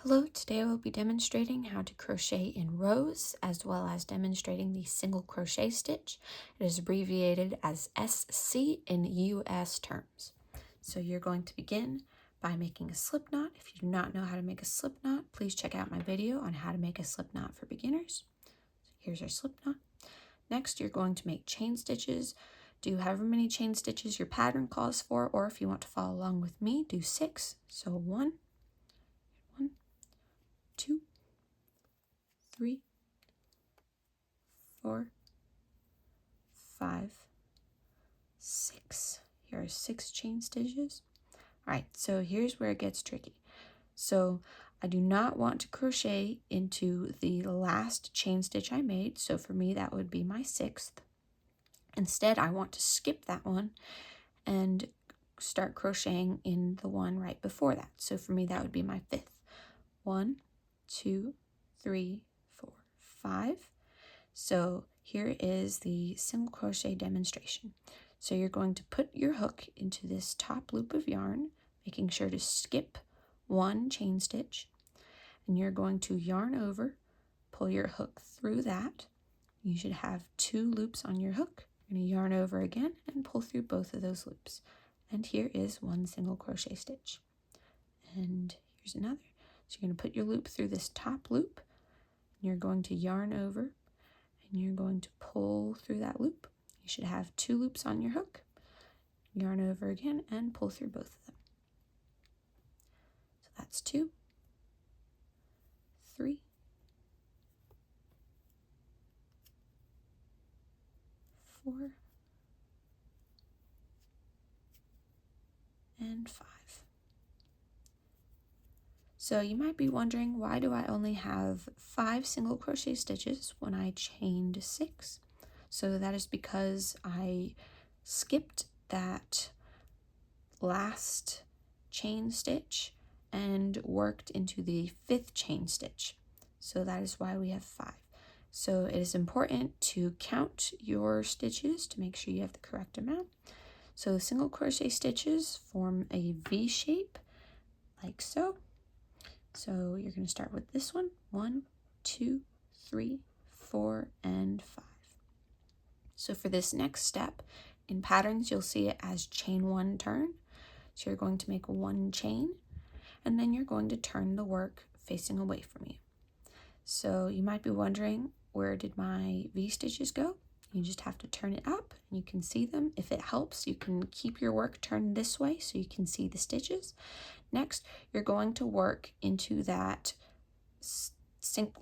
Hello, today I will be demonstrating how to crochet in rows as well as demonstrating the single crochet stitch. It is abbreviated as SC in US terms. So you're going to begin by making a slip knot. If you do not know how to make a slip knot, please check out my video on how to make a slip knot for beginners. So here's our slip knot. Next, you're going to make chain stitches. Do however many chain stitches your pattern calls for, or if you want to follow along with me, do 6. So 1, 2, 3, 4, 5, 6. Here are 6 chain stitches. All right, so here's where it gets tricky. So I do not want to crochet into the last chain stitch I made. So for me, that would be my 6th. Instead, I want to skip that one and start crocheting in the one right before that. So for me, that would be my 5th. 1, 2, 3, 4, 5. So here is the single crochet demonstration. So you're going to put your hook into this top loop of yarn, making sure to skip 1 chain stitch, and you're going to yarn over, pull your hook through that. You should have 2 loops on your hook. You're going to yarn over again and pull through both of those loops. And here is 1 single crochet stitch. And here's another. So you're going to put your loop through this top loop, and you're going to yarn over, and you're going to pull through that loop. You should have 2 loops on your hook. Yarn over again and pull through both of them. So that's 2, 3, 4, and 5. So you might be wondering, why do I only have 5 single crochet stitches when I chained 6? So that is because I skipped that last chain stitch and worked into the 5th chain stitch. So that is why we have 5. So it is important to count your stitches to make sure you have the correct amount. So single crochet stitches form a V shape like so. So you're going to start with this one. 1, 2, 3, 4, and 5. So for this next step, in patterns, you'll see it as chain 1 turn. So you're going to make 1 chain, and then you're going to turn the work facing away from you. So you might be wondering, where did my V stitches go? You just have to turn it up and you can see them. If it helps, you can keep your work turned this way so you can see the stitches. Next, you're going to work into that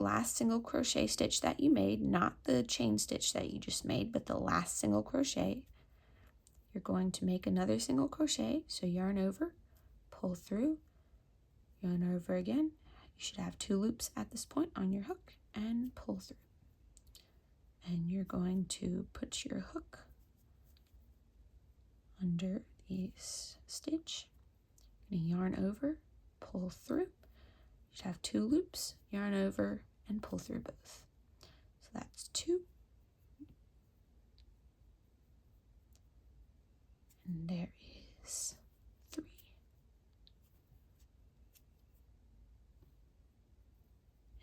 last single crochet stitch that you made, not the chain stitch that you just made, but the last single crochet. You're going to make another single crochet, so yarn over, pull through, yarn over again. You should have 2 loops at this point on your hook and pull through. And you're going to put your hook under the stitch. You're going to yarn over, pull through. You should have 2 loops, yarn over, and pull through both. So that's 2. And there is 3.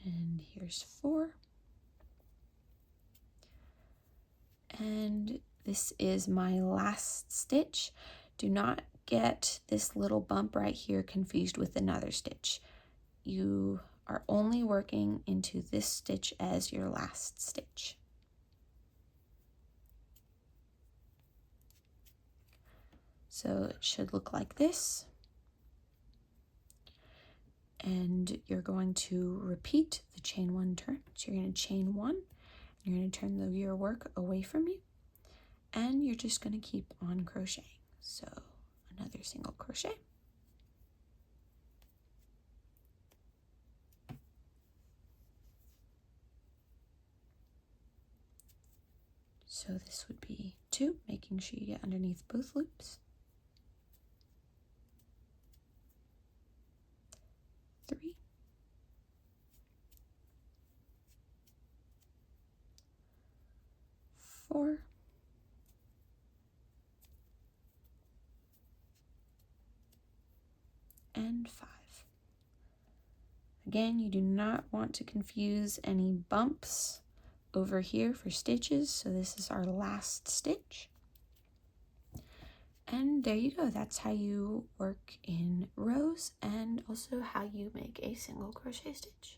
And here's 4. And this is my last stitch. Do not get this little bump right here confused with another stitch. You are only working into this stitch as your last stitch. So it should look like this. And you're going to repeat the chain 1 turn. So you're going to chain 1. You're going to turn your work away from you, and you're just going to keep on crocheting. So another single crochet. So this would be 2, making sure you get underneath both loops. 3. 4. And 5. Again, you do not want to confuse any bumps over here for stitches, so this is our last stitch. And there you go. That's how you work in rows and also how you make a single crochet stitch.